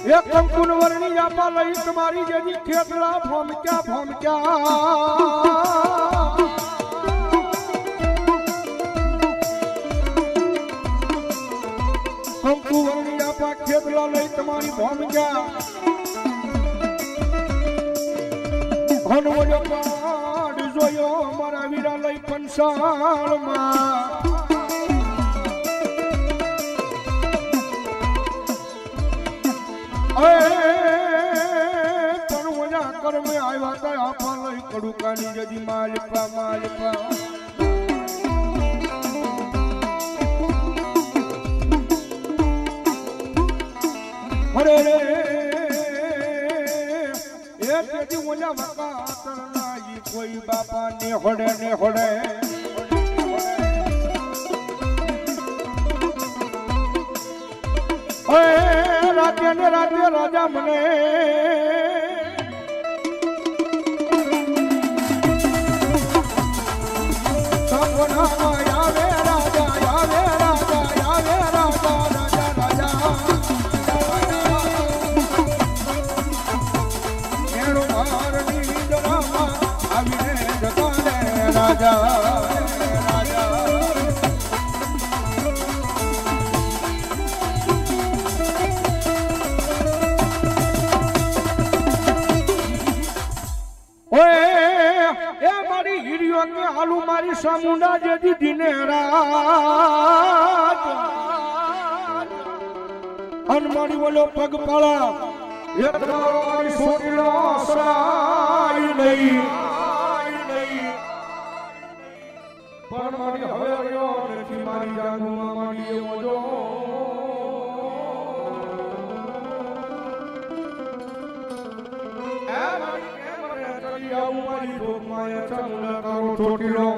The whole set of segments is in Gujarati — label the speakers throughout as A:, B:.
A: એક કંકુન વર્ણી આપા લઈ તમારી જેની ખેતલા ભોમક્યા કંકુ વર્ણી આપા ખેતલા લઈ તમારી ભોમક્યા હનવજો પાડ જોયો મારા વીરા લઈ પંસાળમાં કર્મે આવ્યા તા આપા લઈ કડુકાની જદી માલપા અરે રે એ જદી ઓલા મકા તરનાઈ કોઈ બાપા ને હોડે રાતે ને રાતે રાજા મને હાલુ મારી સામુંડા જેથી દિને રાત અનમારી બોલો પગ પાળા એક મારો મારી સોટીનો સરાય નહીં પણ મારી હવે રહ્યો નથી મારી જાગુમાં મારી એવો જો આવું મારી ભોગમાં ચાંદલા કરો ચોટીલો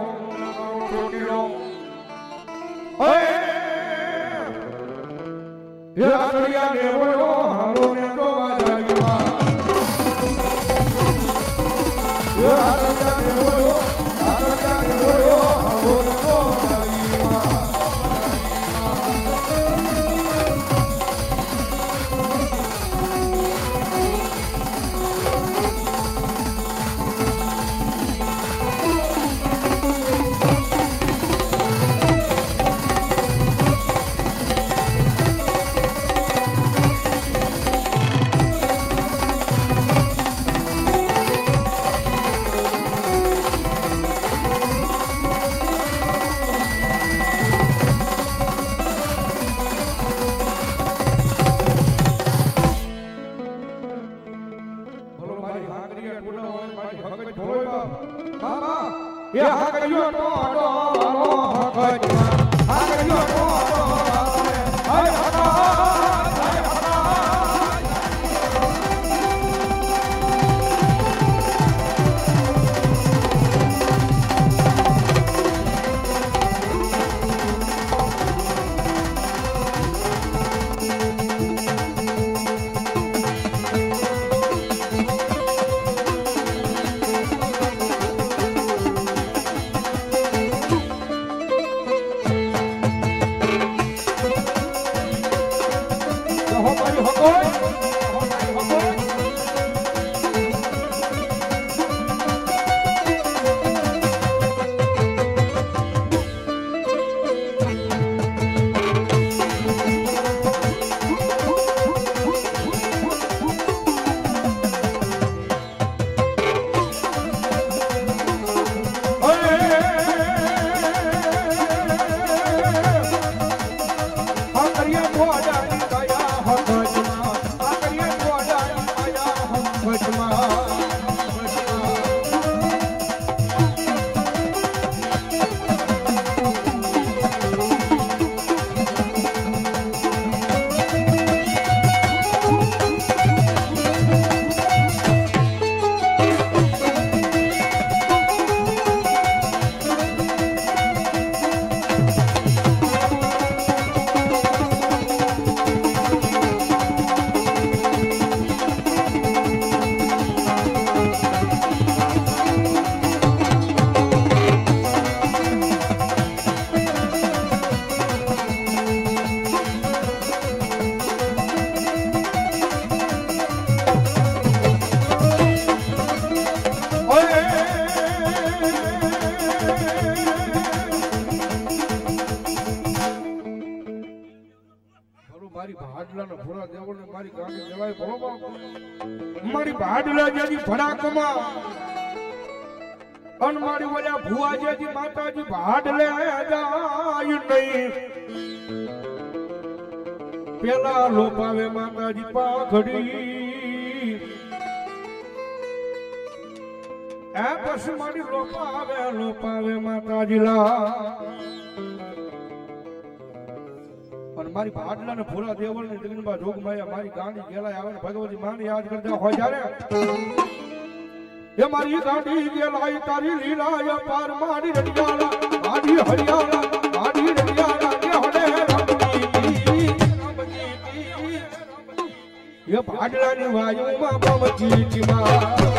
A: હે આકડિયા ને બોલો હાલો ને તો વાજાઈમાં હે આકડિયા ને બોલો હાલો ને તો વાજાઈમાં ये हाकरियो तो हाकरियो तो हाय हटा મારી ભાડલાને ભોળા દેવળને મારી ગાડી દેવાય બરોબર મારી ભાડલા જેની ભડાકમાં અન મારી ઓલા ભુવા જેની માતાજી ભાડલે જાય નહીં પેલા લોપાવે માતાજી પાઘડી એ પછી મારી લોપાવે માતાજી લા અને મારી ભાડલા ને ભૂરા દેવળ ને જગનબા જોગમાયા મારી ગાંડી ગેલાય આવે ને ભગવતી માને યાદ કરતા હોય જ્યારે એ મારી ગાંડી ગેલાય તારી લીલાય પાર મારી રડિયાળા મારી હરિયાળા મારી રડિયાળા કે હડે એ ભાડલા ની વાયુમાં પવચી માં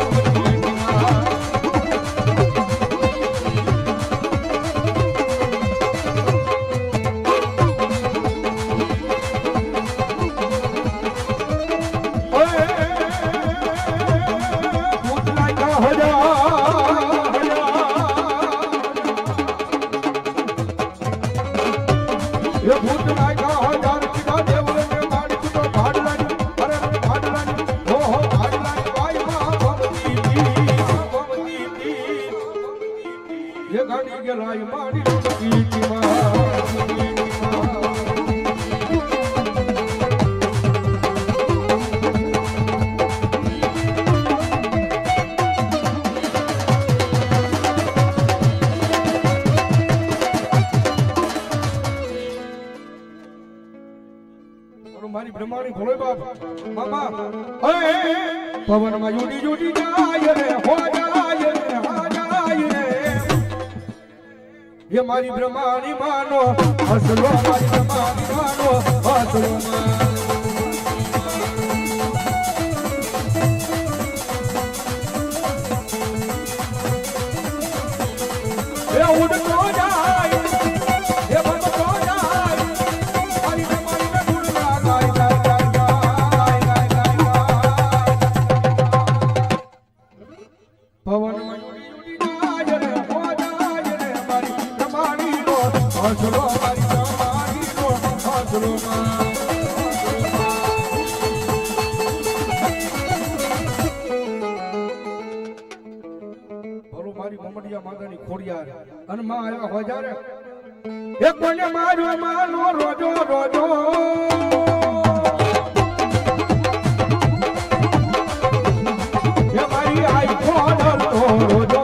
A: મારી બ્રહ્માણી ભોળે બાપ મામા પવન માં યુડી યુડી જાય રે હો જાય રે હા જાય રે ये मारी ब्रह्मानी मानो हसलो मारी ब्रह्मानी मानो हसलो ये उड़ तो जाए ये बंद तो जाए मारी ब्रह्मानी में गुड़ गाय गाय गाय गाय गाय गाय पवन में युड़ी युड़ी जाए रे हो जाए रे मारी हसलो मारी ब्रह्मानी नो हसलो बोलो मारी ममडिया मातानी खोड़ियार अन मां आया हो जा रे एक कोने मारो मानो रोजो रोजो ये मारी आई खोडल तो रोजो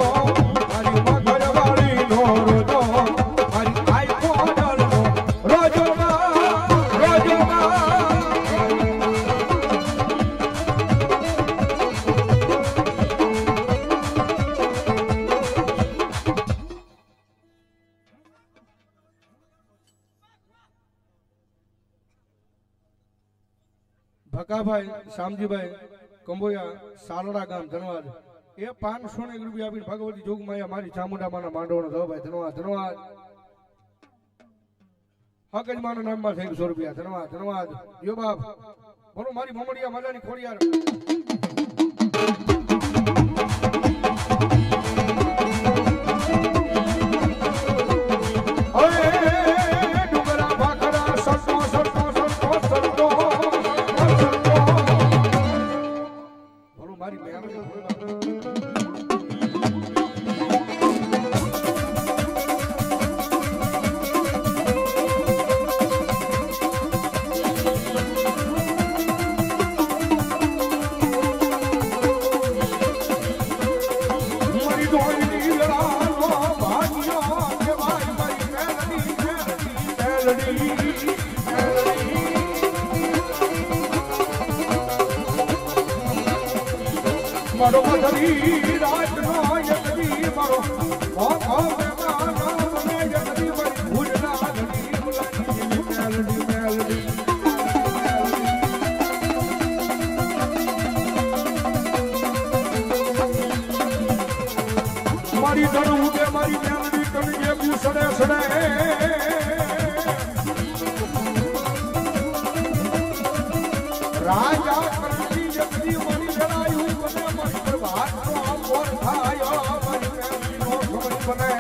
A: मारी मगर वाली नो रोजो ભકાભાઈ શામજીભાઈ કંબોયા સાલડા ગામ ધનવાદ એ 500 રૂપિયા આપીને ભગવતી જોગમાયા મારી ચામુંડામાના માંડવનો દો ભાઈ ધનવાદ ધનવાદ હકજ માના નામમાં થઈ 100 રૂપિયા ધનવાદ ધનવાદ યો બાપ બોલો મારી મમડિયા માજાની ખોડિયાર મારો મધરી રાત નો યકરી મારો ઓ મને યકરી મારી ભૂલ ના ધરી મુલાની મેલડી મેલડી મારી ધડું ઉડે મારી મેલડી કણ જે પૂછડે સડે રાજા કરતી યકરી મારી જડાયું મારી પ્રભાત નો આંબોર થાય મારી મેલડી નો ખબર બને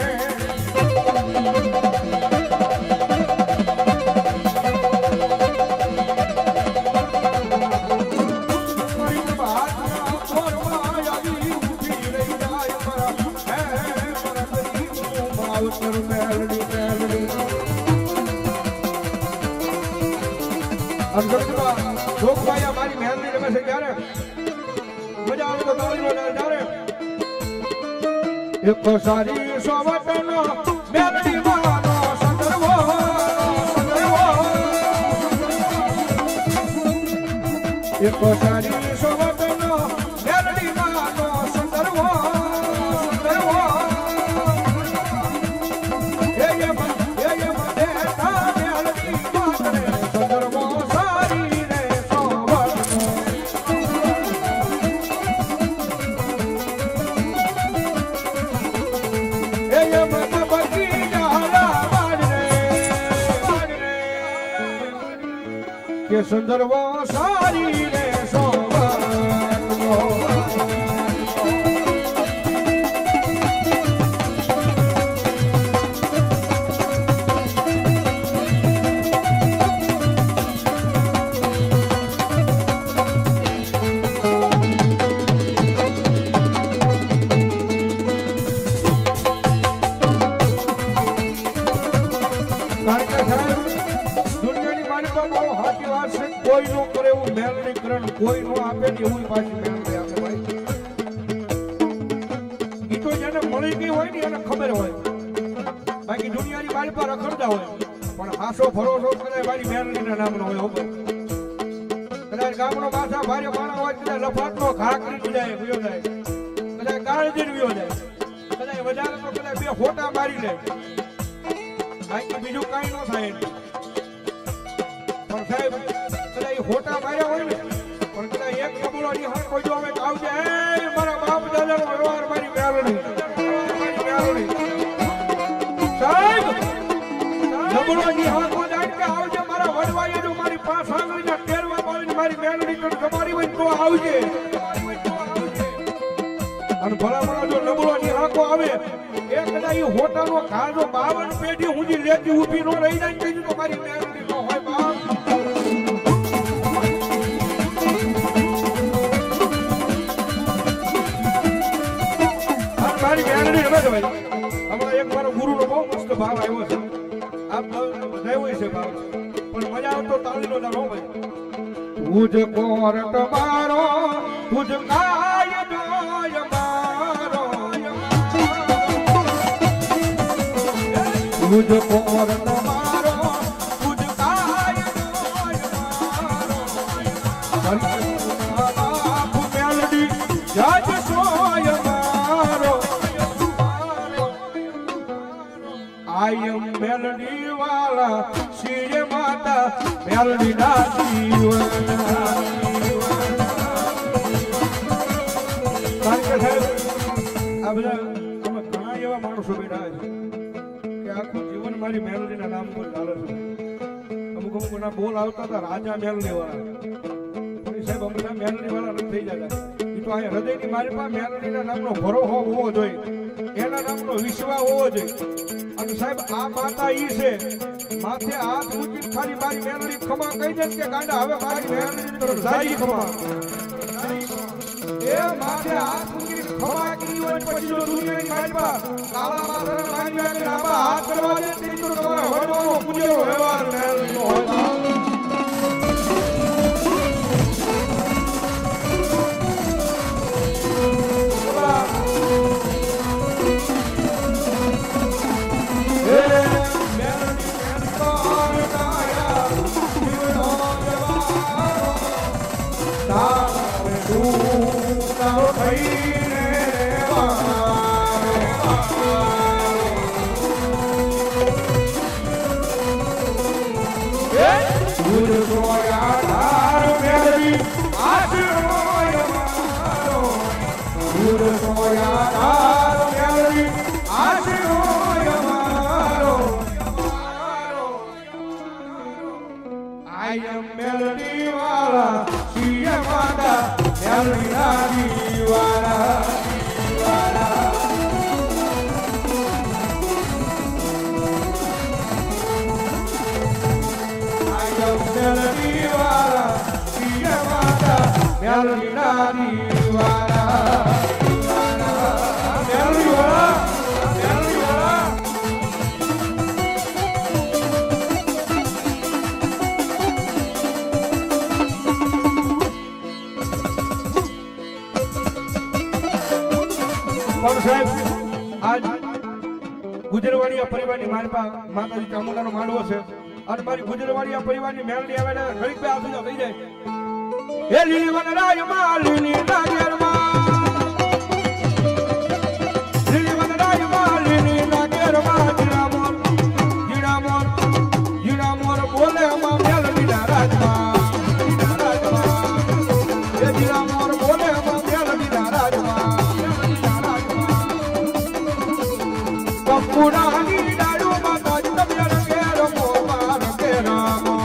A: જોગભાઈ મારી મહેનત રમે છે ક્યારે મજા આવે તો તાળી નો જ્યારે એક સારી સોવટનો મેલડી માનો સંદર્ભો એક સારી સોવટનો મેલડી માનો સંદર્ભો કે સંદર્ભો સારી રે કોઈ નો કરે એવું મેલડીકરણ કોઈ નો આપે ને એવું પાછી મેલડી આપે ભાઈ ઈ તો જેને મળી ગઈ હોય ને એને ખબર હોય બાકી દુનિયાની મારી પર રખડતા હોય પણ હાસો ભરોસો કદાચ મારી મેલડીના નામનો હોય ઉપર કદાચ ગામનો પાછા ભારે માણા હોય કદાચ લફાટનો ઘા કરી જાય વિયો જાય કદાચ કાળજી વિયો જાય કદાચ વધારે તો કદાચ બે ફોટા મારી લે બાકી બીજું કાંઈ ન થાય પણ સાહેબ ફોટા માર્યા હોય ને પણ કદાચ એક કબૂલો ની હાથ કોઈ જો હવે આવજે એ મારા બાપ દાદાનો વ્યવહાર મારી મેલડી સાહેબ કબૂલો ની હાથ માં જાય કે આવજે મારા વડવાઈએ જો મારી પાંચ આંગળીના ટેરવા પાડીને મારી મેલડી કણ કમારી હોય તો આવજે અને ભલા જો કબૂલો ની હાથો આવે એ કદાચ એ હોટાનો ઘાજો 52 પેઢી ઊંધી લેતી ઊભી નો રહી જાય કે તો મારી મેલડી નો હોય બાપ એક મારો ગુરુનો બહુ મસ્ત ભાવ આવ્યો છે આપ બધા હોય છે ભાવ પણ મજા આવતો તાળીનો દાડો ભાઈ તુજ કોરટ મારો તુજ કાય દોય મારો તુજ કોરટ મારો તુજ કાય દોય મારો મેલડી જાજ સોય I am melody wala Shri Mata melody dadiwana આ બધા અમે ઘણા એવા માણસો બેઠા છે કે આખું જીવન મારી મેલડી ના નામ પર ચાલે છે અમુક ના બોલ આવતા હતા રાજા મેલડી વાળા સાહેબ અમે મેલડી વાળા નથી થઈ જતા એ તો અહીંયા હૃદયની મારી પાસે મેલડી ના નામનો ભરોસો હોવો જોઈએ એના નામનો વિશ્વાસ હોવો જોઈએ અને સાહેબ આ માતા ઈ છે માથે હાથ ઊંચી ખાલી મારી મેલડી ખમા કહી દે કે ગાંડા હવે મારી મેલડી તરફ જાય ખમા એ માથે હાથ ઊંચી ખમા કરી હોય પછી જો દુનિયાની મારી પાસે કાળા માથા મારી મેલડી આમાં હાથ કરવા દે તે તો તમારે હળવાનો પૂજ્યો વ્યવહાર મેલડીનો હોય I am melody wala, she am mata, melody wala. I am melody wala, she am mata, melody wala. Melody wala, melody wala. સાહેબ આજ ગુજરવાડિયા પરિવારની મારી પાસે માતાજી ચામુંડાનો માંડવો છે અને મારી ગુજરવાડિયા પરિવારની મેલડી આવે ઘડીક બે આસુજા થઈ જાય હે લીલી વનરાયમાં લીલી નાગેરમાં લીલી વનરાયમાં લીલી નાગેરમાં જીણા મોર બોલે માં મેલડી ના રાજમાં એ જીણા મોર બોલે માં મેલડી ના રાજમાં કપૂડાની ડાળુ માતાજી તમે રંગે રમો રંગે રામો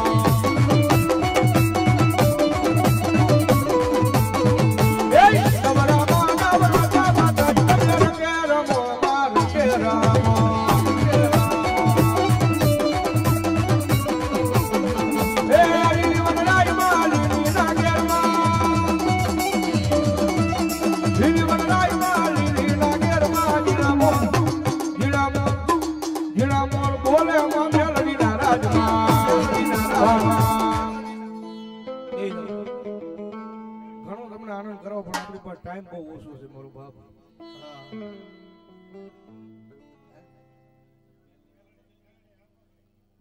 A: ટાઈમ બહુ ઓછો છે મારો બાપ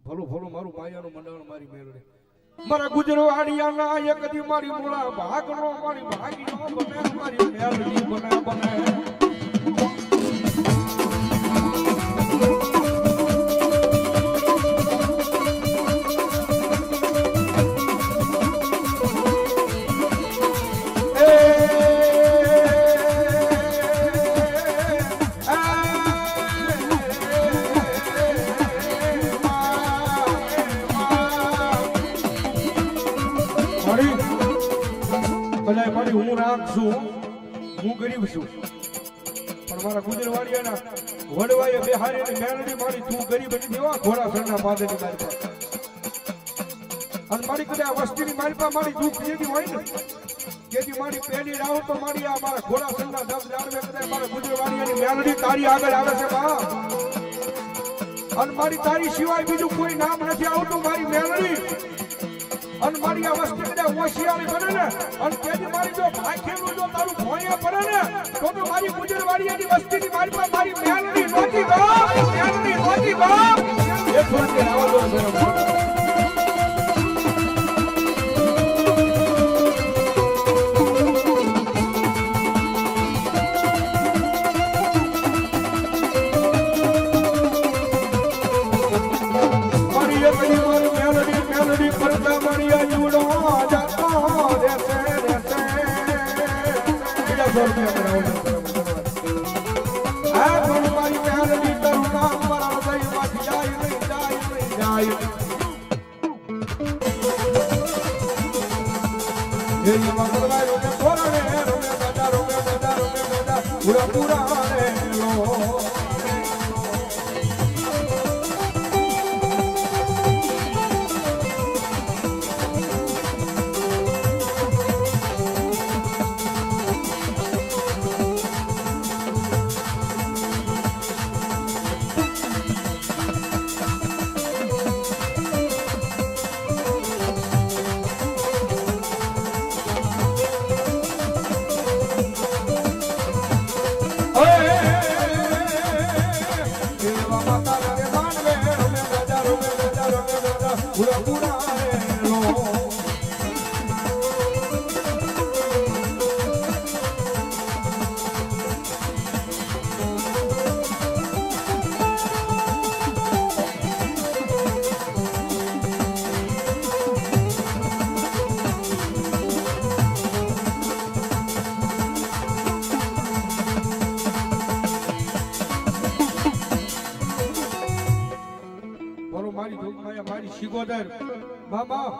A: ભલું ભલું મારું માયાનું મંડાણ મારી મેળવે મારા ગુજરાડિયાના એક દી મારી મૂળા ભાગનો મારી ભાગીનો બને મારી મેળવી બને બને હું રાખશું હું ગરીબ છું પણ મારા ગુજરવાડિયાના વડવાએ બેહારીને મેલડી મારી તું ગરીબ નથી એવા ઘોડા ઘરના બાંધેલી મારી પાસે અને મારી કદાચ વસ્તીની મારી પાસે મારી દુઃખ જેથી હોય ને જેથી મારી પહેલી રાહ તો મારી આ મારા ઘોડા ઘરના દબ જાણવે કદાચ મારા ગુજરવાડિયાની મેલડી તારી આગળ આવે છે બા અને મારી તારી સિવાય બીજું કોઈ નામ નથી આવતું મારી મેલડી અને મારી આ વસ્તુ કદાચ હોશિયારી બને ને અને તેથી મારી જો ભાખેલું જો તારું ભોંયા પડે ને તો મારી ગુજરવાડિયાની વસ્તીની મારી પાસે મારી મેલડી નોતી બાપ એક વર્ષે આવા દો મામા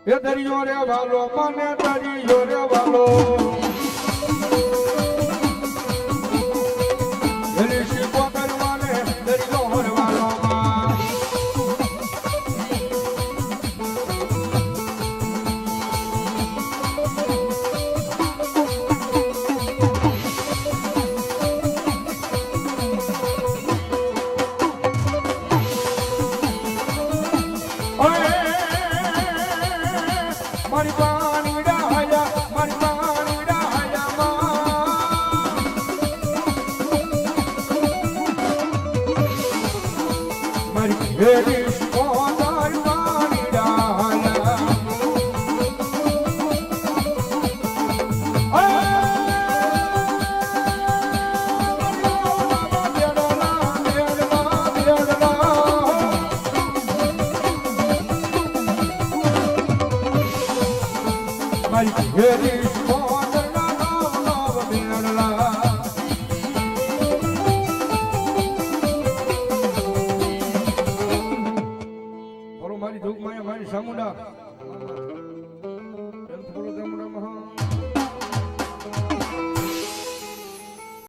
A: એ દરિયો રે વાલો મને દરિયો રે વાલો એલી શીખો કરવાને દરિયો હરવાલો મારી પાણી ડાયા ઘેરી મોદર મારી ડાલા મારી ઘેરી મોદર નામ બેડલા મારી જોગ માયા મારી સામુંડા